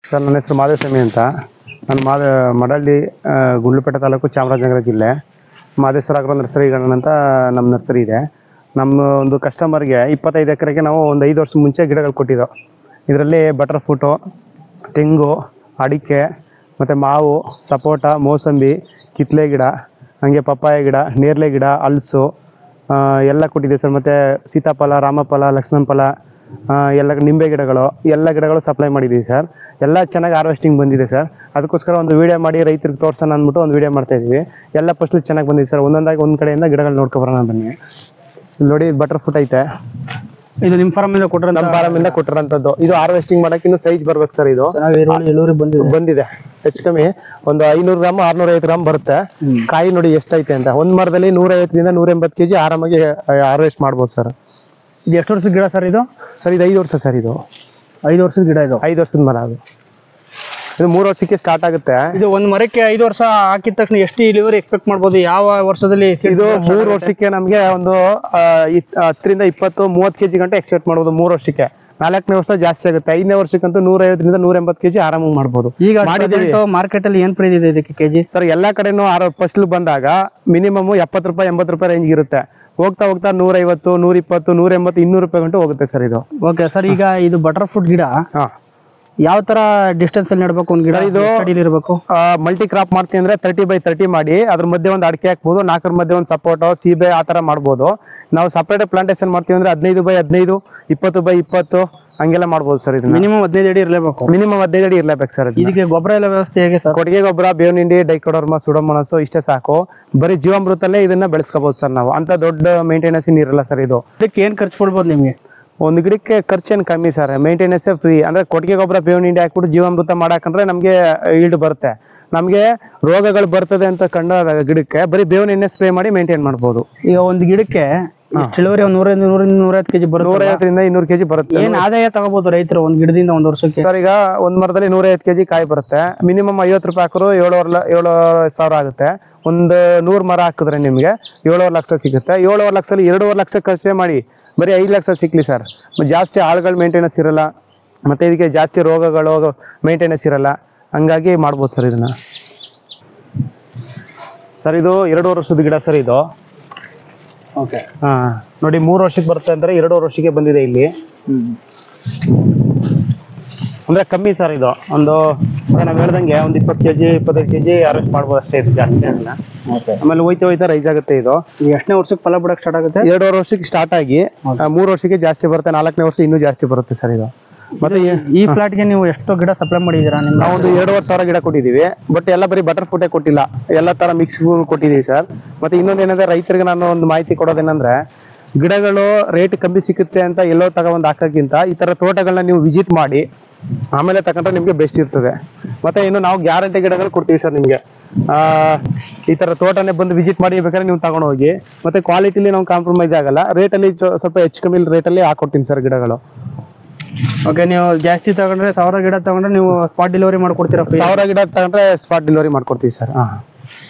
Sir ನನ್ನ ಹೆಸರು ಮಾದೇಸ್ವಾಮಿ ಅಂತ. ನಾನು ಮಡಳ್ಳಿ ಗುಂಡ್ಲುಪೇಟೆ ತಾಲೂಕು ಚಾಮರಾಜನಗರ ಜಿಲ್ಲೆ. ಮಾದೇಶ್ವರ ಅಗ್ರೋ ನರ್ಸರಿ ಗಾರ್ಡನ್ ಅಂತ ನಮ್ಮ ನರ್ಸರಿ ಇದೆ. ನಮ್ಮ ಒಂದು ಕಸ್ಟಮರ್ಗೆ 25 ಎಕರೆಗೆ ನಾವು ಒಂದು 5 ವರ್ಷ ಮುಂಚೆ ಗಿಡಗಳು ಕೊಟ್ಟಿದ್ದೋ. ಇದರಲ್ಲಿ ಬಟರ್ ಫ್ರೂಟು, ತೆಂಗು, ಅಡಿಕೆ ಮತ್ತು ಮಾವು, ಸಪೋಟ, ಮೋಸಂಬಿ, ಕಿತ್ತಳೆ ಗಿಡ, ಹಾಗೆ ಪಪ್ಪಾಯ ಗಿಡ, ನೇರಳೆ ಗಿಡ, ಹಲಸು ಎಲ್ಲ ಕೊಟ್ಟಿದೆ ಸರ್. ಮತ್ತು ಸೀತಾಫಲ, ರಾಮಫಲ, ಲಕ್ಷ್ಮಣ ಫಲ, ಎಲ್ಲ ನಿಂಬೆ ಗಿಡಗಳು, ಎಲ್ಲ ಗಿಡಗಳು ಸಪ್ಲೈ ಮಾಡಿದ್ದೀವಿ ಸರ್. ಎಲ್ಲ ಚೆನ್ನಾಗಿ ಹಾರ್ವೆಸ್ಟಿಂಗ್ ಬಂದಿದೆ ಸರ್. ಅದಕ್ಕೋಸ್ಕರ ಒಂದು ವೀಡಿಯೋ ಮಾಡಿ ರೈತರಿಗೆ ತೋರ್ಸೋಣ ಅಂದ್ಬಿಟ್ಟು ಒಂದು ವೀಡಿಯೋ ಮಾಡ್ತಾಯಿದ್ವಿ. ಎಲ್ಲ ಫಸ್ಟು ಚೆನ್ನಾಗಿ ಬಂದಿದೆ ಸರ್. ಒಂದೊಂದಾಗಿ ಒಂದು ಕಡೆಯಿಂದ ಗಿಡಗಳು ನೋಡ್ಕೊಬರೋಣ ಬನ್ನಿ. ಇಲ್ಲಿ ನೋಡಿ, ಬಟರ್ ಫ್ರೂಟ್ ಐತೆ. ಇದು ನಿಮ್ಮ ಫಾರಮಿಂದ ಕೊಟ್ಟರೆ? ನಮ್ಮ ಫಾರಮಿಂದ ಕೊಟ್ಟಿರೋಂಥದ್ದು. ಇದು ಹಾರ್ವೆಸ್ಟಿಂಗ್ ಮಾಡೋಕೆ ಇನ್ನೂ ಸೈಜ್ ಬರ್ಬೇಕು ಸರ್. ಇದು ಇಳುವರಿ ಬಂದಿದೆ. ಹೆಚ್ಚು ಕಮ್ಮಿ ಒಂದು 500 ಗ್ರಾಮ್ 650 ಗ್ರಾಮ್ ಬರುತ್ತೆ. ಕಾಯಿ ನೋಡಿ ಎಷ್ಟೈತೆ ಅಂತ. ಒಂದು ಮರದಲ್ಲಿ 150ರಿಂದ 180 kg ಆರಾಮಾಗಿ ಹಾರ್ವೆಸ್ಟ್ ಮಾಡ್ಬೋದು ಸರ್. ಇದು ಎಷ್ಟು ವರ್ಷದ ಗಿಡ ಸರ್ ಇದು? ಸರ್ ಇದು 5 ವರ್ಷ ಸರ್. ಇದು 5 ವರ್ಷದ ಗಿಡ. ಇದು 5 ವರ್ಷದ ಮರ. ಇದು 3 ವರ್ಷಕ್ಕೆ ಸ್ಟಾರ್ಟ್ ಆಗುತ್ತೆ. ಇದು ಒಂದು ಮರಕ್ಕೆ 5 ವರ್ಷ ಹಾಕಿದ ತಕ್ಷಣ ಎಷ್ಟು ಇಳುವರಿ ಎಕ್ಸ್ಪೆಕ್ಟ್ ಮಾಡ್ಬೋದು? ಯಾವ ವರ್ಷದಲ್ಲಿ? ಇದು 3 ವರ್ಷಕ್ಕೆ ನಮಗೆ ಒಂದು 10ರಿಂದ 20-30 kg ಗಂಟೆ ಎಕ್ಸ್ಪೆಕ್ಟ್ ಮಾಡ್ಬೋದು 3 ವರ್ಷಕ್ಕೆ. 4ನೇ ವರ್ಷ ಜಾಸ್ತಿ ಆಗುತ್ತೆ. 5ನೇ ವರ್ಷಕ್ಕಂತೂ 150ರಿಂದ 180 kg ಆರಾಮಾಗಿ ಮಾಡ್ಬೋದು. ಈಗ ಮಾರ್ಕೆಟ್ ಅಲ್ಲಿ ಏನ್ ಪ್ರೈಸ್ ಇದೆ ಇದಕ್ಕೆ ಕೆಜಿ? ಸರ್ ಎಲ್ಲಾ ಕಡೆನೂ ಫಸ್ಟ್ ಬಂದಾಗ ಮಿನಿಮಮ್ 70 ರೂಪಾಯಿ 80 ರೂಪಾಯಿ ರೇಂಜ್ ಇರುತ್ತೆ. ಹೋಗ್ತಾ ಹೋಗ್ತಾ 150, 120, 180, 200 ರೂಪಾಯಿ ಗಂಟೆ ಹೋಗುತ್ತೆ ಸರ್ ಇದು. ಓಕೆ ಸರ್, ಈಗ ಇದು ಬಟರ್ ಫ್ರೂಟ್ ಗಿಡ ಯಾವ ತರ ಡಿಸ್ಟೆನ್ಸ್ ಅಲ್ಲಿ ನೆಡಬೇಕು? ಒಂದು ಗಿಡ ಇದು ಇರಬೇಕು. ಮಲ್ಟಿ ಕ್ರಾಪ್ ಮಾಡ್ತೀವಿ ಅಂದ್ರೆ 30x30 ಮಾಡಿ ಅದ್ರ ಮಧ್ಯೆ ಒಂದು ಅಡಿಕೆ ಹಾಕ್ಬೋದು, 4ರ ಮಧ್ಯೆ ಒಂದು ಸಪೋಟೋ, ಸೀಬೆ ಆ ತರ ಮಾಡ್ಬೋದು. ನಾವು ಸಪರೇಟ್ ಪ್ಲಾಂಟೇಶನ್ ಮಾಡ್ತೀವಿ ಅಂದ್ರೆ 15x15, 20x20 ಹಂಗೆಲ್ಲ ಮಾಡ್ಬೋದು ಸರ್. ಇದು ಮಿನಿಮಮ್ 15 ಅಡಿ ಇರಲೇಬೇಕು. ಮಿನಿಮಮ್ 15 ಅಡಿ ಇರಲೇಬೇಕು ಸರ್. ಇದಕ್ಕೆ ಗೊಬ್ಬರ ಎಲ್ಲ ವ್ಯವಸ್ಥೆ ಹೇಗೆ ಸರ್? ಕೊಟ್ಟಿಗೆ ಗೊಬ್ಬರ, ಬೇವಿನ ಹಿಂಡಿ, ಡೈಕೋಡರ್ಮ, ಸುಡೋಮೋನಾಸ್ ಇಷ್ಟೇ ಸಾಕು. ಬರೀ ಜೀವಾಮೃತಲ್ಲೇ ಇದನ್ನ ಬೆಳೆಸ್ಕೋಬಹುದು ಸರ್ ನಾವು. ಅಂತ ದೊಡ್ಡ ಮೇಂಟೆನೆನ್ಸ್ ಇರಲ್ಲ ಸರ್. ಇದು ಇದಕ್ಕೆ ಏನ್ ಖರ್ಚು ಕೊಡ್ಬೋದು ನಿಮ್ಗೆ? ಒಂದು ಗಿಡಕ್ಕೆ ಖರ್ಚೇನು ಕಮ್ಮಿ ಸರ್. Maintenance free. ಅಂದ್ರೆ ಕೊಟ್ಟಿಗೆ ಗೊಬ್ಬರ, ಬೇವಿನ ಹಿಂಡಿ ಹಾಕ್ಬಿಟ್ಟು ಜೀವಾಮೃತ ಮಾಡಾಕಂದ್ರೆ ನಮಗೆ ಈಲ್ಡ್ ಬರುತ್ತೆ. ನಮಗೆ ರೋಗಗಳು ಬರ್ತದೆ ಅಂತ ಕಂಡಾಗ ಗಿಡಕ್ಕೆ ಬರೀ ಬೇವಿನ ಎಣ್ಣೆ ಸ್ಪ್ರೇ ಮಾಡಿ ಮೇಂಟೈನ್ ಮಾಡ್ಬೋದು. ಈಗ ಒಂದು ಗಿಡಕ್ಕೆ ಇಳುವರಿ 100-150 kg ಬರುತ್ತೆ. 150ರಿಂದ 200 kg ಬರುತ್ತೆ. ಏನ್ ಆದಾಯ ತಗೋಬಹುದು ರೈತರು ಒಂದು ಗಿಡದಿಂದ ಒಂದು ವರ್ಷಕ್ಕೆ? ಸರ್ ಈಗ ಒಂದ್ ಮರದಲ್ಲಿ 150 kg ಕಾಯಿ ಬರುತ್ತೆ. ಮಿನಿಮಮ್ 50 ರೂಪಾಯಿ ಹಾಕಿದ್ರು 7,500 ಆಗುತ್ತೆ. ಒಂದು 100 ಮರ ಹಾಕಿದ್ರೆ ನಿಮ್ಗೆ 7.5 ಲಕ್ಷ ಸಿಗುತ್ತೆ. 7.5 ಲಕ್ಷದಲ್ಲಿ 2.5 ಲಕ್ಷ ಖರ್ಚೆ ಮಾಡಿ ಬರೀ 5 ಲಕ್ಷ ಸಿಕ್ಲಿ ಸರ್. ಜಾಸ್ತಿ ಆಳುಗಳ ಮೇಂಟೆನೆನ್ಸ್ ಇರಲ್ಲ, ಮತ್ತೆ ಇದಕ್ಕೆ ಜಾಸ್ತಿ ರೋಗಗಳು ಮೇಂಟೆನೆನ್ಸ್ ಇರಲ್ಲ. ಹಂಗಾಗಿ ಮಾಡ್ಬೋದು ಸರ್ ಇದನ್ನ. ಸರ್ ಇದು 2 ವರ್ಷದ ಗಿಡ ಸರ್ ಇದು. ಓಕೆ. ನೋಡಿ 3 ವರ್ಷಕ್ಕೆ ಬರುತ್ತೆ ಅಂದ್ರೆ 2 ವರ್ಷಕ್ಕೆ ಬಂದಿದೆ ಇಲ್ಲಿ. ಅಂದ್ರೆ ಕಮ್ಮಿ ಸರ್ ಇದು. ಒಂದು ನಾವು ಹೇಳ್ದಂಗೆ ಒಂದು 20 kg 25 kg ಹಾರ್ವೆಸ್ಟ್ ಮಾಡ್ಬೋದು ಅಷ್ಟೇ. ಇದು ಜಾಸ್ತಿ ಆಗಲ್ಲ. ಆಮೇಲೆ ಹೋಯ್ತಾ ರೈಸ್ ಆಗುತ್ತೆ. ಇದು ಎಷ್ಟನೇ ವರ್ಷಕ್ಕೆ ಫಲ ಬಿಡಕ್ಕೆ ಸ್ಟಾರ್ಟ್ ಆಗುತ್ತೆ? 2 ವರ್ಷಕ್ಕೆ ಸ್ಟಾರ್ಟ್ ಆಗಿ 3 ವರ್ಷಕ್ಕೆ ಜಾಸ್ತಿ ಬರುತ್ತೆ. 4ನೇ ವರ್ಷ ಇನ್ನೂ ಜಾಸ್ತಿ ಬರುತ್ತೆ ಸರ್ ಇದು. ಮತ್ತೆ ಈ ಪ್ಲಾಟ್ಗೆ ನೀವು ಎಷ್ಟು ಗಿಡ ಸಪ್ಲೈ ಮಾಡಿದ್ದೀರಾ? ನಾವು ಒಂದು 2,500 ಗಿಡ ಕೊಟ್ಟಿದ್ದೀವಿ. ಬಟ್ ಎಲ್ಲ ಬರೀ ಬಟರ್ ಫ್ರೂಟೇ ಕೊಟ್ಟಿಲ್ಲ, ಎಲ್ಲ ತರ ಮಿಕ್ಸ್ ಕೊಟ್ಟಿದ್ದೀವಿ ಸರ್. ಮತ್ತೆ ಇನ್ನೊಂದೇನಂದ್ರೆ ರೈತರಿಗೆ ನಾನು ಒಂದು ಮಾಹಿತಿ ಕೊಡೋದೇನಂದ್ರೆ, ಗಿಡಗಳು ರೇಟ್ ಕಮ್ಮಿ ಸಿಗುತ್ತೆ ಅಂತ ಎಲ್ಲೋ ತಗೊಂಡ್ ಹಾಕೋಕ್ಕಿಂತ ಈ ತರ ತೋಟಗಳನ್ನ ನೀವು ವಿಸಿಟ್ ಮಾಡಿ ಆಮೇಲೆ ತಗೊಂಡ್ರೆ ನಿಮ್ಗೆ ಬೆಸ್ಟ್ ಇರ್ತದೆ. ಮತ್ತೆ ಇನ್ನು ನಾವು ಗ್ಯಾರಂಟಿ ಗಿಡಗಳು ಕೊಡ್ತೀವಿ ಸರ್ ನಿಮ್ಗೆ. ಈ ತರ ತೋಟನೇ ಬಂದು ವಿಸಿಟ್ ಮಾಡಿ ಬೇಕಾದ್ರೆ ನೀವು ತಗೊಂಡು ಹೋಗಿ. ಮತ್ತೆ ಕ್ವಾಲಿಟಿಲಿ ನಾವು ಕಾಂಪ್ರಮೈಸ್ ಆಗಲ್ಲ. ರೇಟಲ್ಲಿ ಸ್ವಲ್ಪ ಹೆಚ್ಚು ಕಮ್ಮಿ ರೇಟಲ್ಲಿ ಹಾಕೊಡ್ತೀನಿ ಸರ್ ಗಿಡಗಳು. ಓಕೆ, ನೀವು ಜಾಸ್ತಿ ತಗೊಂಡ್ರೆ 1000 ಗಿಡ ತಗೊಂಡ್ರೆ ನೀವು ಸ್ಪಾಟ್ ಡೆಲಿವರಿ ಮಾಡ್ಕೊಡ್ತೀರಾ? 1000 ಗಿಡ ತಗೊಂಡ್ರೆ ಸ್ಪಾಟ್ ಡೆಲಿವರಿ ಮಾಡ್ಕೊಡ್ತೀವಿ ಸರ್.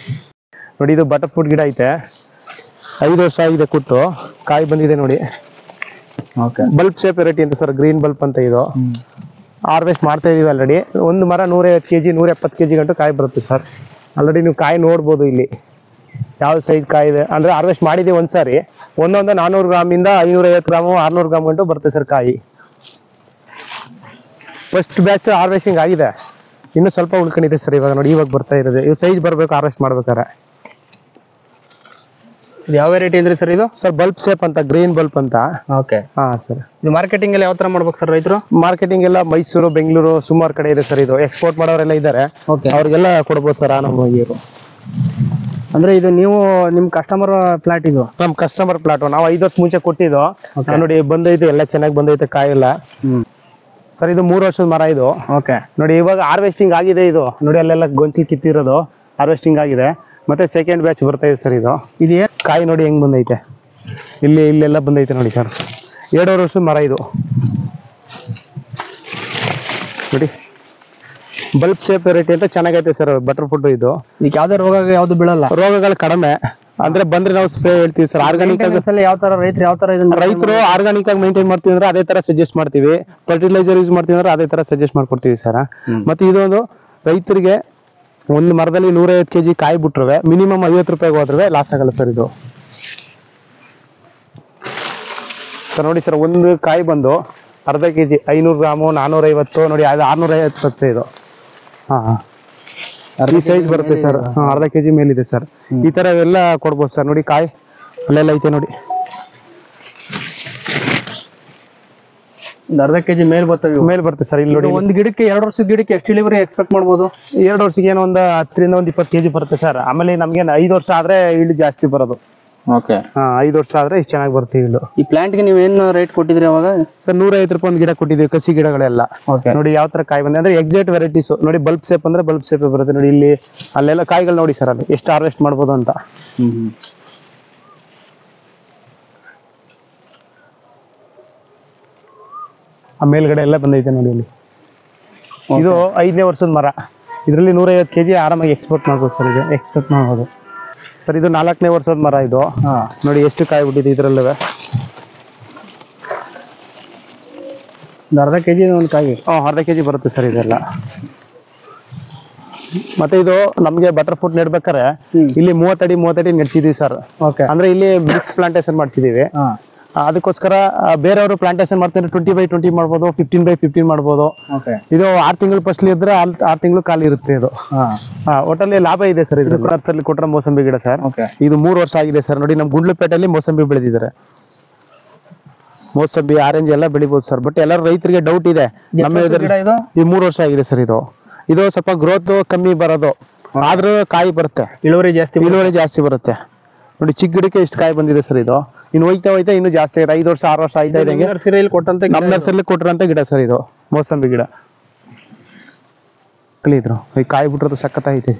ನೋಡಿ ಇದು ಬಟರ್ ಫ್ರೂಟ್ ಗಿಡ ಐತೆ. 5 ವರ್ಷ ಆಗಿದೆ ಕೊಟ್ಟು, ಕಾಯಿ ಬಂದಿದೆ ನೋಡಿ. ಬಲ್ಬ್ ಶೇಪ್ ವೆರೈಟಿ ಅಂತ ಸರ್, ಗ್ರೀನ್ ಬಲ್ಬ್ ಅಂತ. ಇದು ಹಾರ್ವೆಸ್ಟ್ ಮಾಡ್ತಾ ಇದೀವಿ ಆಲ್ರೆಡಿ. ಒಂದು ಮರ 150 kg 170 kg ಗಂಟು ಕಾಯಿ ಬರುತ್ತೆ ಸರ್. ಆಲ್ರೆಡಿ ನೀವು ಕಾಯಿ ನೋಡ್ಬೋದು ಇಲ್ಲಿ ಯಾವ ಸೈಜ್ ಕಾಯಿ ಇದೆ. ಅಂದ್ರೆ ಹಾರ್ವೆಸ್ಟ್ ಮಾಡಿದೀವಿ ಒಂದ್ಸಾರಿ. ಒಂದೊಂದು 400 ಗ್ರಾಮಿಂದ 550 ಗ್ರಾಮು 600 ಗ್ರಾಮ್ ಗಂಟು ಬರುತ್ತೆ ಸರ್ ಕಾಯಿ. ಫಸ್ಟ್ ಬ್ಯಾಚ್ ಹಾರ್ವೆಸ್ಟಿಂಗ್ ಆಗಿದೆ, ಇನ್ನು ಸ್ವಲ್ಪ ಉಳ್ಕೊಂಡಿದೆ ಸರ್. ಇವಾಗ ನೋಡಿ, ಇವಾಗ ಬರ್ತಾ ಇರೋದು. ಇವು ಸೈಜ್ ಬರ್ಬೇಕು ಹಾರ್ವೆಸ್ಟ್ ಮಾಡ್ಬೇಕಾರೆ. ಯಾವ ವೆರೈಟಿ ಅಂದ್ರೆ ಸರ್ ಇದು? ಸರ್ ಬಲ್ಬ್ ಶೇಪ್ ಅಂತ, ಗ್ರೀನ್ ಬಲ್ಬ್ ಅಂತ. ಓಕೆ. ಸರ್ ಇದು ಮಾರ್ಕೆಟಿಂಗ್ ಎಲ್ಲ ಯಾವ ತರ ಮಾಡ್ಬೇಕು ಸರ್ ರೈತರು? ಮಾರ್ಕೆಟಿಂಗ್ ಎಲ್ಲ ಮೈಸೂರು, ಬೆಂಗಳೂರು ಸುಮಾರು ಕಡೆ ಇದೆ ಸರ್. ಇದು ಎಕ್ಸ್ಪೋರ್ಟ್ ಮಾಡೋರೆಲ್ಲ ಇದ್ದಾರೆ, ಅವ್ರಿಗೆಲ್ಲ ಕೊಡ್ಬೋದು ಸರ್ ಆರಾಮಾಗಿ. ಅಂದ್ರೆ ಇದು ನೀವು ನಿಮ್ ಕಸ್ಟಮರ್ ಪ್ಲಾಟ್? ಇದು ನಮ್ ಕಸ್ಟಮರ್ ಪ್ಲಾಟ್. ನಾವು 5 ವರ್ಷ ಮುಂಚೆ ಕೊಟ್ಟಿದ್ದು. ನೋಡಿ ಬಂದೈತೆ, ಎಲ್ಲ ಚೆನ್ನಾಗಿ ಬಂದೈತೆ ಕಾಯಿ ಎಲ್ಲ. ಸರ್ ಇದು 3 ವರ್ಷದ ಮರ ಇದು. ಓಕೆ. ನೋಡಿ ಇವಾಗ ಹಾರ್ವೆಸ್ಟಿಂಗ್ ಆಗಿದೆ. ಇದು ನೋಡಿ ಅಲ್ಲೆಲ್ಲ ಗೊಂಚಿ ಕಿತ್ತಿರೋದು ಹಾರ್ವೆಸ್ಟಿಂಗ್ ಆಗಿದೆ. ಮತ್ತೆ ಸೆಕೆಂಡ್ ಬ್ಯಾಚ್ ಬರ್ತಾ ಇದೆ ಸರ್. ಇದು ಕಾಯಿ ನೋಡಿ ಹೆಂಗ್ ಬಂದೈತೆ, ಇಲ್ಲೆಲ್ಲ ಬಂದೈತೆ ನೋಡಿ ಸರ್. 2 ವರ್ಷದ ಮರ ಇದು ನೋಡಿ. ಬಲ್ಬ್ ಶೇಪ್ ವೆರೈಟಿ ಅಂತ ಚೆನ್ನಾಗೈತೆ ಸರ್ ಬಟರ್ ಫ್ರೂಟ್. ಇದು ಯಾವ್ದೇ ರೋಗ ಯಾವ್ದು ಬೀಳಲ್ಲ, ರೋಗಗಳು ಕಡಿಮೆ. ಅಂದ್ರೆ ಬಂದ್ರೆ ನಾವು ಸ್ಪ್ರೇ ಹೇಳ್ತೀವಿ ಸರ್. ಆರ್ಗಾನಿಕ್ ಆಗಿ ಯಾವ ತರ ರೈತರು ಆರ್ಗಾನಿಕ್ ಆಗಿ ಮೇಂಟೈನ್ ಮಾಡ್ತೀವಿ ಅಂದ್ರೆ ಅದೇ ತರ ಸಜೆಸ್ಟ್ ಮಾಡ್ತೀವಿ. ಫರ್ಟಿಲೈಸರ್ ಯೂಸ್ ಮಾಡ್ತೀವಿ ಅಂದ್ರೆ ಅದೇ ತರ ಸಜೆಸ್ಟ್ ಮಾಡ್ಕೊಡ್ತೀವಿ ಸರ್. ಮತ್ತೆ ಇದೊಂದು ರೈತರಿಗೆ ಒಂದು ಮರದಲ್ಲಿ 150 kg ಕಾಯಿ ಬಿಟ್ರುವೆ ಮಿನಿಮಮ್ 50 ರೂಪಾಯಿಗೆ ಹೋದ್ರೆ ಲಾಸ್ ಆಗಲ್ಲ ಸರ್ ಇದು. ಸರ್ ನೋಡಿ ಸರ್, ಒಂದು ಕಾಯಿ ಬಂದು ಅರ್ಧ kg 500 ಗ್ರಾಮು 450 ನೋಡಿ, ಅದು 650 ಬರುತ್ತೆ ಇದು. ಈ ಸೈಜ್ ಬರುತ್ತೆ ಸರ್. ಅರ್ಧ kg ಮೇಲಿದೆ ಸರ್. ಈ ತರ ಎಲ್ಲ ಕೊಡ್ಬೋದು ಸರ್. ನೋಡಿ ಕಾಯಿ ಅಲ್ಲೆಲ್ಲ ಐತೆ ನೋಡಿ, ಅರ್ಧ kg ಮೇಲ್ ಬರುತ್ತೆ ಸರ್. ಇಲ್ಲಿ ನೋಡಿ, ಒಂದು ಗಿಡಕ್ಕೆ 2 ವರ್ಷದ ಗಿಡಕ್ಕೆ ಎಷ್ಟು ಇಳುವರಿ ಎಕ್ಸ್ಪೆಕ್ಟ್ ಮಾಡ್ಬೋದು? 2 ವರ್ಷಕ್ಕೆ ಏನೋ ಒಂದು 10 ರಿಂದ 20 kg ಬರುತ್ತೆ ಸರ್. ಆಮೇಲೆ ನಮ್ಗೆ 5 ವರ್ಷ ಆದ್ರೆ ಇಳು ಜಾಸ್ತಿ ಬರೋದು. 5 ವರ್ಷ ಆದ್ರೆ ಇಷ್ಟು ಚೆನ್ನಾಗಿ ಬರುತ್ತೆ ಇಳು. ಈ ಪ್ಲಾಂಟ್ ಗೆ ನೀವೇನು ರೇಟ್ ಕೊಟ್ಟಿದ್ರಿ ಅವಾಗ? ಸರ್ 150 ರೂಪಾಯಿ ಒಂದು ಗಿಡ ಕೊಟ್ಟಿದ್ದೀವಿ, ಕಸಿ ಗಿಡಗಳೆಲ್ಲ. ನೋಡಿ ಯಾವ ತರ ಕಾಯಿ ಬಂದೆ ಅಂದ್ರೆ ಎಕ್ಸಾಕ್ಟ್ ವೆರೈಟೀಸ್ ನೋಡಿ. ಬಲ್ಬ್ ಶೇಪ್ ಅಂದ್ರೆ ಬಲ್ಬ್ ಶೇಪ್ ಬರುತ್ತೆ ನೋಡಿ. ಇಲ್ಲಿ ಅಲ್ಲೆಲ್ಲ ಕಾಯಿಗಳು ನೋಡಿ ಸರ್, ಅಲ್ಲಿ ಎಷ್ಟು ಹಾರ್ವೆಸ್ಟ್ ಮಾಡ್ಬೋದು ಅಂತ. ಆ ಮೇಲ್ಗಡೆ ಎಲ್ಲ ಬಂದೈತೆ ನೋಡಿ ಇಲ್ಲಿ. ಇದು 5ನೇ ವರ್ಷದ ಮರ. ಇದರಲ್ಲಿ 150 kg ಆರಾಮಾಗಿ ಎಕ್ಸ್ಪೋರ್ಟ್ ಮಾಡ್ಬೋದು ಸರ್. ಇದು ಎಕ್ಸ್ಪೋರ್ಟ್ ಮಾಡ್ಬೋದು ಸರ್. ಇದು 4ನೇ ವರ್ಷದ ಮರ ಇದು. ನೋಡಿ ಎಷ್ಟು ಕಾಯಿ ಬಿಟ್ಟಿದೆ ಇದ್ರಲ್ಲೂ. ಅರ್ಧ kg ಒಂದು ಕಾಯಿ. ಅರ್ಧ kg ಬರುತ್ತೆ ಸರ್ ಇದೆಲ್ಲ. ಮತ್ತೆ ಇದು ನಮ್ಗೆ ಬಟರ್ ಫ್ರೂಟ್ ನೆಡ್ಬೇಕಾರೆ ಇಲ್ಲಿ 30 ಅಡಿ ನೆಡ್ಸಿದೀವಿ ಸರ್. ಅಂದ್ರೆ ಇಲ್ಲಿ ಮಿಕ್ಸ್ ಪ್ಲಾಂಟೇಶನ್ ಮಾಡ್ಸಿದೀವಿ. ಅದಕ್ಕೋಸ್ಕರ ಬೇರೆಯವರು ಪ್ಲಾಂಟೇಶನ್ ಮಾಡ್ತಾರೆ 20x20 ಮಾಡ್ಬೋದು, 15x15 ಮಾಡ್ಬೋದು. ಇದು 6 ತಿಂಗಳು ಫಸ್ಲ್ ಇದ್ರೆ 6 ತಿಂಗಳು ಖಾಲಿ ಇರುತ್ತೆ ಇದು. ಒಟ್ಟಲ್ಲಿ ಲಾಭ ಇದೆ ಸರ್. ಇದು ನರ್ಸರಿ ಕೊಟ್ರೆ ಮೋಸಂಬಿ ಗಿಡ ಸರ್. ಇದು 3 ವರ್ಷ ಆಗಿದೆ ಸರ್. ನೋಡಿ ನಮ್ ಗುಂಡ್ಲುಪೇಟೆಯಲ್ಲಿ ಮೋಸಂಬಿ ಬೆಳೆದಿದ್ದಾರೆ. ಮೋಸಂಬಿ, ಆರೆಂಜ್ ಎಲ್ಲ ಬೆಳಿಬಹುದು ಸರ್. ಬಟ್ ಎಲ್ಲರೂ ರೈತರಿಗೆ ಡೌಟ್ ಇದೆ. ನಮ್ಮ ಇದು 3 ವರ್ಷ ಆಗಿದೆ ಸರ್. ಇದು ಸ್ವಲ್ಪ ಗ್ರೋತ್ ಕಮ್ಮಿ ಬರೋದು, ಆದ್ರೂ ಕಾಯಿ ಬರುತ್ತೆ, ಇಳುವರಿ ಜಾಸ್ತಿ ಬರುತ್ತೆ. ನೋಡಿ ಚಿಕ್ಕ ಗಿಡಕ್ಕೆ ಇಷ್ಟು ಕಾಯಿ ಬಂದಿದೆ ಸರ್. ಇದು ಇನ್ನು ಹೋಯ್ತಾ ಇನ್ನು ಜಾಸ್ತಿ ಆಗಿದೆ. 5 ವರ್ಷ 6 ವರ್ಷ ಆಯ್ತಾ ಇದೆ. ನಮ್ಮ ನರ್ಸರಿಲಿ ಕೊಟ್ಟಿರೋಂಥ ಗಿಡ ಸರ್ ಇದು, ಮೋಸಂಬಿ ಗಿಡ. ಕಲಿದ್ರು ಈ ಕಾಯಿ ಬಿಟ್ರದು ಸಖತ್ತೈತೆ.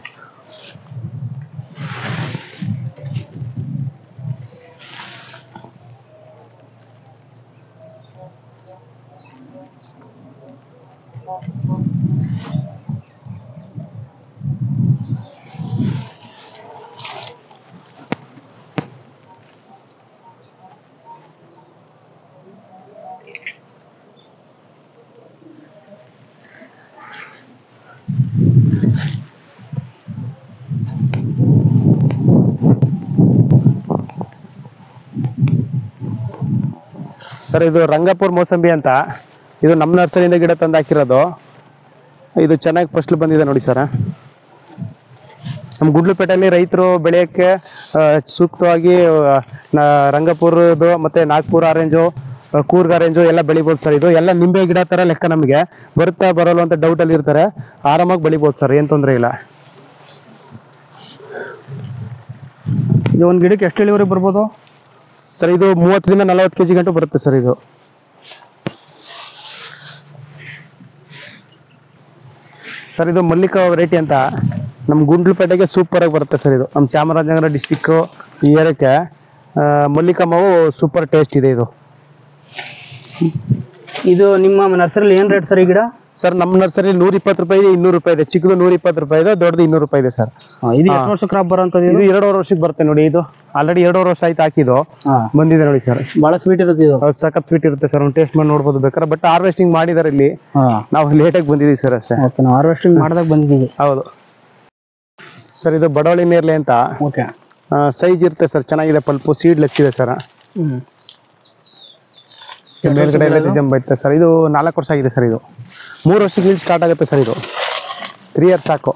ಸರ್ ಇದು ರಂಗಪುರ್ ಮೋಸಂಬಿ ಅಂತ. ಇದು ನಮ್ಮ ನರ್ಸರಿಯಿಂದ ಗಿಡ ತಂದು ಹಾಕಿರೋದು. ಇದು ಚೆನ್ನಾಗಿ ಫಸ್ಲ್ ಬಂದಿದೆ ನೋಡಿ ಸರ್. ನಮ್ಮ ಗುಂಡ್ಲುಪೇಟೆಯಲ್ಲಿ ರೈತರು ಬೆಳೆಯಕ್ಕೆ ಸೂಕ್ತವಾಗಿ ರಂಗಪುರದು ಮತ್ತೆ ನಾಗ್ಪುರ್ ಆರೆಂಜು, ಕೂರ್ಗ್ ಆರೆಂಜು ಎಲ್ಲ ಬೆಳಿಬೋದು ಸರ್. ಇದು ಎಲ್ಲ ನಿಂಬೆ ಗಿಡ ತರ ಲೆಕ್ಕ. ನಮಗೆ ಬರುತ್ತಾ ಬರೋಲ್ಲ ಅಂತ ಡೌಟ್ ಅಲ್ಲಿ ಇರ್ತಾರೆ, ಆರಾಮಾಗಿ ಬೆಳಿಬೋದು ಸರ್, ಏನ್ ತೊಂದರೆ ಇಲ್ಲ. ಇದು ಒಂದು ಗಿಡಕ್ಕೆ ಎಷ್ಟು ಇಳುವರಿ ಬರ್ಬೋದು ಸರ್? ಇದು 30 ರಿಂದ 40 kg ಗಂಟು ಬರುತ್ತೆ ಸರ್. ಇದು ಸರ್ ಇದು ಮಲ್ಲಿಕಾ ವೆರೈಟಿ ಅಂತ ನಮ್ಮ ಗುಂಡ್ಲುಪೇಟೆಗೆ ಸೂಪರ್ ಆಗಿ ಬರುತ್ತೆ ಸರ್. ಇದು ನಮ್ಮ ಚಾಮರಾಜನಗರ ಡಿಸ್ಟಿಕ್ ಈ ಏರಿಯಾಕ್ಕೆ ಮಲ್ಲಿಕಾ ಮಾವು ಸೂಪರ್ ಟೇಸ್ಟ್ ಇದೆ. ಇದು ನಿಮ್ಮ ನರ್ಸರಿಲಿ ಏನ್ ರೇಟ್ ಸರ್ ಈ ಗಿಡ? ಸರ್ ನಮ್ಮ ನರ್ಸರಿ 120 ರೂಪಾಯಿ ಇದೆ, 200 ರೂಪಾಯಿ ಇದೆ. ಚಿಕ್ಕದು 120 ರೂಪಾಯಿ ಇದೆ, ದೊಡ್ಡದು 200 ರೂಪಾಯಿ ಇದೆ ಸರ್. ಇದು ಎಷ್ಟು ವರ್ಷ ಕ್ರಾಪ್ ಬರೋಂಥದ್ದು? ಇದು 2.5 ವರ್ಷಕ್ಕೆ ಬರುತ್ತೆ ನೋಡಿ. ಇದು ಆಲ್ರೆಡಿ 2.5 ವರ್ಷ ಆಯ್ತು ಹಾಕಿದ್ದು, ಬಂದಿದೆ ನೋಡಿ ಸರ್. ಬಹಳ ಸ್ವೀಟ್ ಇರುತ್ತೆ ಇದು. ಸಖತ್ ಸ್ವೀಟ್ ಇರುತ್ತೆ ಸರ್. ಒಂದು ಟೇಸ್ಟ್ ಮಾಡಿ ನೋಡ್ಬೋದು ಬೇಕಾದ್ರೆ. ಬಟ್ ಹಾರ್ವೆಸ್ಟಿಂಗ್ ಮಾಡಿದಾರೆ ಇಲ್ಲಿ, ನಾವು ಲೇಟಾಗಿ ಬಂದಿದ್ದೀವಿ ಸರ್ ಅಷ್ಟೇ. ನಾವು ಹಾರ್ವೆಸ್ಟಿಂಗ್ ಮಾಡಿದಾಗ ಬಂದಿದ್ದೀವಿ. ಹೌದು ಸರ್. ಇದು ಬಡವಳಿ ನೇರ್ಲೆ ಅಂತ ಸೈಜ್ ಇರುತ್ತೆ ಸರ್. ಚೆನ್ನಾಗಿದೆ, ಪಲ್ಪು ಸೀಡ್ಲೆಸ್ ಇದೆ ಸರ್. ಮೇಲ್ಗಡೆ ಎಲ್ಲ ಜಂಬ್ ಐತೆ ಸರ್. ಇದು 4 ವರ್ಷ ಆಗಿದೆ ಸರ್. ಇದು 3 ವರ್ಷಕ್ಕೆ ಇಳಿ ಸ್ಟಾರ್ಟ್ ಆಗುತ್ತೆ ಸರ್. ಇದು 3 ಇಯರ್ಸ್ ಸಾಕು.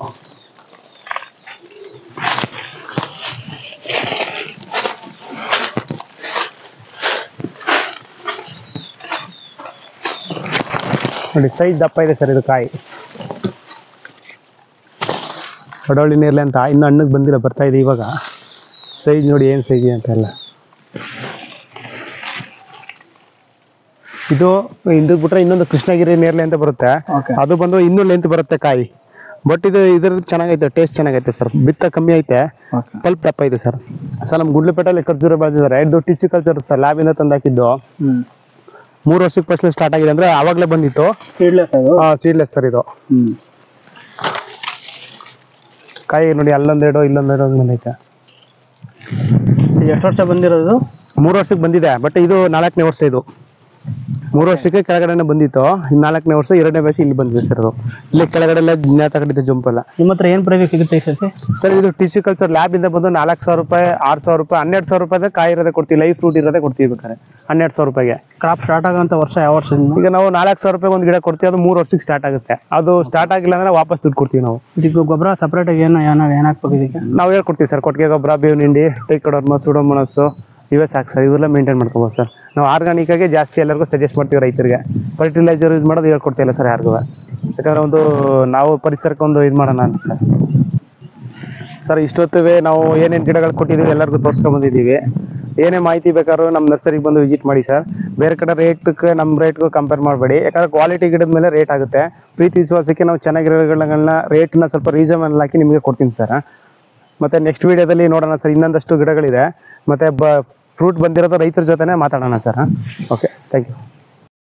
ನೋಡಿ ಸೈಜ್ ದಪ್ಪ ಇದೆ ಸರ್. ಇದು ಕಾಯಿ ಬಡವಳಿ ನೇರ್ಲೆ ಅಂತ ಇನ್ನು ಹಣ್ಣಿಗೆ ಬಂದಿಲ್ಲ, ಬರ್ತಾ ಇದೆ ಇವಾಗ. ಸೈಜ್ ನೋಡಿ ಏನು ಸೈಜ್ ಅಂತ ಎಲ್ಲ. ಇದು ಹಿಂದಕ್ಕೆ ಬಿಟ್ರೆ ಇನ್ನೊಂದು ಕೃಷ್ಣಗಿರಿ ನೇರ್ಲೆ ಅಂತ ಬರುತ್ತೆ. ಅದು ಬಂದು ಇನ್ನೂ ಲೆಂತ್ ಬರುತ್ತೆ ಕಾಯಿ. ಬಟ್ ಇದು ಇದ್ರಲ್ಲಿ ಚೆನ್ನಾಗೈತೆ, ಟೇಸ್ಟ್ ಚೆನ್ನಾಗೈತೆ ಸರ್. ಬಿತ್ತ ಕಮ್ಮಿ ಐತೆ, ಪಲ್ಪ್ ದಪ್ಪ ಇದೆ ಸರ್. ಸರ್ ನಮ್ಮ ಗುಂಡ್ಲುಪೇಟೆಯಲ್ಲಿ ಖರ್ಜೂರ ಬೆಳೆದಿದ್ದಾರೆ. ಇದು ಟಿಶ್ಯೂ ಕಲ್ಚರ್ ಸರ್, ಲ್ಯಾಬಿಂದ ತಂದು ಹಾಕಿದ್ದು. 3 ವರ್ಷಕ್ಕೆ ಫಸ್ಟ್ ಸ್ಟಾರ್ಟ್ ಆಗಿದೆ ಅಂದ್ರೆ ಆವಾಗಲೇ ಬಂದಿತ್ತು. ಸೀಡ್ಲೆಸ್ ಸರ್ ಇದು. ಕಾಯಿ ನೋಡಿ ಅಲ್ಲೊಂದೆರಡು ಇಲ್ಲೊಂದೆರಡು ಬಂದೈತೆ. ಇದು ಎಷ್ಟು ವರ್ಷ ಬಂದಿರೋದು? 3 ವರ್ಷಕ್ಕೆ ಬಂದಿದೆ, ಬಟ್ ಇದು 4ನೇ ವರ್ಷ. ಇದು 3 ವರ್ಷಕ್ಕೆ ಕೆಳಗಡೆನೆ ಬಂದಿತ್ತು, 4ನೇ ವರ್ಷ 2ನೇ ಬ್ಯಾಚ್ ಇಲ್ಲಿ ಬಂದಿದೆ ಸರ್. ಅದು ಇಲ್ಲಿ ಕೆಳಗಡೆ ಎಲ್ಲ ತಗೊಂಡಿದ್ದೆ ಜಂಪ್ ಎಲ್ಲ. ನಿಮ್ಮ ಹತ್ರ ಏನು ಪ್ರೈಸ್ ಸಿಗುತ್ತೆ ಸರ್? ಸರ್ ಇದು ಟಿಶ್ಯೂಕಲ್ಚರ್ ಲ್ಯಾಬ್ ಇಂದ ಬಂದು 4,000 ರೂಪಾಯಿ, 6,000 ರೂಪಾಯಿ, 1,200 ರೂಪಾಯಿ ಕಾಯಿ ಇರೋದೇ ಕೊಡ್ತೀವಿ, ಲೈಫ್ ಫ್ರೂಟ್ ಇರೋದೇ ಕೊಡ್ತೀವಿ ಬೇಕಾದ್ರೆ 1,200 ರೂಪಾಯಿಗೆ. ಕ್ರಾಪ್ ಸ್ಟಾರ್ಟ್ ಆಗೋಂಥ ವರ್ಷ ಯಾವ ವರ್ಷದಿಂದ? ಈಗ ನಾವು 4,000 ರೂಪಾಯಿ ಒಂದು ಗಿಡ ಕೊಡ್ತೀವಿ, ಅದು 3 ವರ್ಷಕ್ಕೆ ಸ್ಟಾರ್ಟ್ ಆಗುತ್ತೆ. ಅದು ಸ್ಟಾರ್ಟ್ ಆಗಿಲ್ಲ ಅಂದ್ರೆ ವಾಪಸ್ ದುಡ್ಡು ಕೊಡ್ತೀವಿ ನಾವು. ಇದಕ್ಕೆ ಗೊಬ್ಬರ ಸಪ್ರೇಟ್ ಆಗಿ ಏನಾಕ್ಬೇಕು ಇದಕ್ಕೆ? ನಾವು ಹೇಳ್ಕೊಡ್ತೀವಿ ಸರ್, ಕೊಟ್ಟಿಗೆ ಗೊಬ್ಬರ, ಬೇವಿನ ಹಿಂಡಿ, ಟೈಕೋಡರ್ಮ, ಸುಡೋಮೋನಾಸ್ ಇವೇ ಸಾಕು ಸರ್. ಇವೆಲ್ಲ ಮೇಂಟೈನ್ ಮಾಡ್ಕೋಬೋದು ಸರ್. ನಾವು ಆರ್ಗಾನಿಕ್ ಆಗಿ ಜಾಸ್ತಿ ಎಲ್ಲರಿಗೂ ಸಜೆಸ್ಟ್ ಮಾಡ್ತೀವಿ ರೈತರಿಗೆ. ಫರ್ಟಿಲೈಸರ್ ಯೂಸ್ ಮಾಡೋದು ಹೇಳ್ಕೊಡ್ತಿಲ್ಲ ಸರ್ ಯಾರಿಗೂ, ಯಾಕಂದ್ರೆ ಒಂದು ನಾವು ಪರಿಸರಕ್ಕೆ ಒಂದು ಇದು ಮಾಡೋಣ ಅಂತ ಸರ್. ಸರ್ ಇಷ್ಟೊತ್ತುವೆ ನಾವು ಏನೇನು ಗಿಡಗಳು ಕೊಟ್ಟಿದ್ದೀವಿ ಎಲ್ಲರಿಗೂ ತೋರಿಸ್ಕೊಂಬಂದಿದ್ದೀವಿ. ಏನೇ ಮಾಹಿತಿ ಬೇಕಾದ್ರೂ ನಮ್ಮ ನರ್ಸರಿಗೆ ಬಂದು ವಿಸಿಟ್ ಮಾಡಿ ಸರ್. ಬೇರೆ ಕಡೆ ರೇಟ್ಗೆ ನಮ್ಮ ರೇಟ್ಗೂ ಕಂಪೇರ್ ಮಾಡಬೇಡಿ, ಯಾಕಂದ್ರೆ ಕ್ವಾಲಿಟಿ ಗಿಡದ ಮೇಲೆ ರೇಟ್ ಆಗುತ್ತೆ. ಪ್ರೀತಿ ವಿಶ್ವಾಸಕ್ಕೆ ನಾವು ಚೆನ್ನಾಗಿರೋಗಳನ್ನ ರೇಟ್ನ ಸ್ವಲ್ಪ ರೀಸನಬಲ್ ಹಾಕಿ ನಿಮಗೆ ಕೊಡ್ತೀನಿ ಸರ್. ಮತ್ತು ನೆಕ್ಸ್ಟ್ ವೀಡಿಯೋದಲ್ಲಿ ನೋಡೋಣ ಸರ್, ಇನ್ನೊಂದಷ್ಟು ಗಿಡಗಳಿದೆ. ಮತ್ತು ಫ್ರೂಟ್ ಬಂದಿರೋದು ರೈತರ ಜೊತೆನೇ ಮಾತಾಡೋಣ ಸರ್. Okay, thank you.